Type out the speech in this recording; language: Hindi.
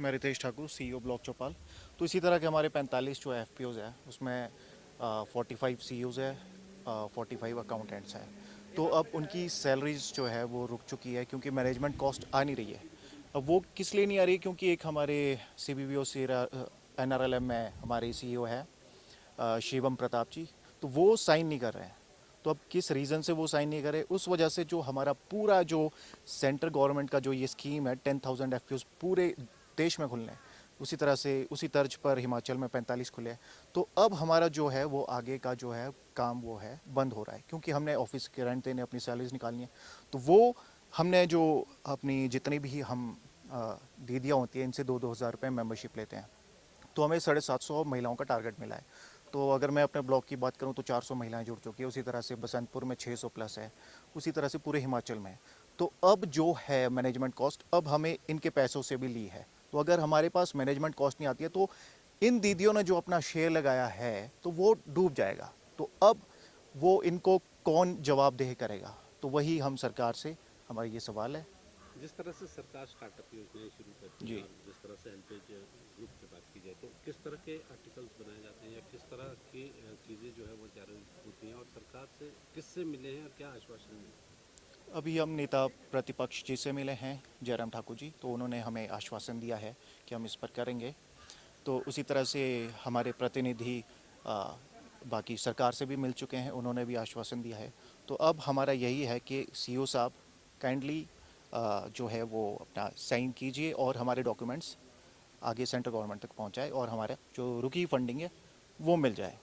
मैं रितेश ठाकुर सीईओ ब्लॉक चौपाल। तो इसी तरह के हमारे 45 जो एफपीओज है उसमें 45 सीईओज है, 45 अकाउंटेंट्स हैं। तो अब उनकी सैलरीज जो है वो रुक चुकी है क्योंकि मैनेजमेंट कॉस्ट आ नहीं रही है। अब वो किस लिए नहीं आ रही है? क्योंकि एक हमारे सीबीबीओ एनआरएलएम में हमारे सीईओ है शिवम प्रताप जी, तो वो साइन नहीं कर रहे हैं। तो अब किस रीज़न से वो साइन नहीं करे, उस वजह से जो हमारा पूरा जो सेंट्रल गवर्नमेंट का जो ये स्कीम है 10,000 एफपीओज पूरे देश में खुलने, उसी तरह से उसी तर्ज पर हिमाचल में 45 खुले हैं। तो अब हमारा जो है वो आगे का जो है काम वो है बंद हो रहा है क्योंकि हमने ऑफिस के रेंट देने, अपनी सैलरीज निकालनी है। तो वो हमने जो अपनी जितनी भी हम दीदियाँ होती हैं इनसे 2-2 हज़ार रुपये मेम्बरशिप लेते हैं। तो हमें 750 महिलाओं का टारगेट मिला है। तो अगर मैं अपने ब्लॉक की बात करूं तो 400 महिलाएं जुड़ चुकी है, उसी तरह से बसंतपुर में 600 प्लस है, उसी तरह से पूरे हिमाचल में है। तो अब जो है मैनेजमेंट कॉस्ट अब हमें इनके पैसों से भी ली है। तो अगर हमारे पास मैनेजमेंट कॉस्ट नहीं आती है तो इन दीदियों ने जो अपना शेयर लगाया है तो वो डूब जाएगा। तो अब वो इनको कौन जवाबदेह करेगा? तो वही हम सरकार से हमारा ये सवाल है। जिस तरह से सरकार स्टार्टअप योजनाएं शुरू करती है जी। और जिस तरह से हेल्पेज ग्रुप की बात की जाए तो किस तरह के आर्टिकल्स बनाए जाते हैं या किस तरह की चीज़ें जो है वो जारी होती हैं और सरकार से किससे मिले हैं और क्या आश्वासन मिले? अभी हम नेता प्रतिपक्ष जी से मिले हैं, जयराम ठाकुर जी, तो उन्होंने हमें आश्वासन दिया है कि हम इस पर करेंगे। तो उसी तरह से हमारे प्रतिनिधि आ, बाकी सरकार से भी मिल चुके हैं, उन्होंने भी आश्वासन दिया है। तो अब हमारा यही है कि सीईओ साहब काइंडली जो है वो अपना साइन कीजिए और हमारे डॉक्यूमेंट्स आगे सेंट्रल गवर्नमेंट तक पहुंचाए और हमारा जो रुकी फंडिंग है वो मिल जाए।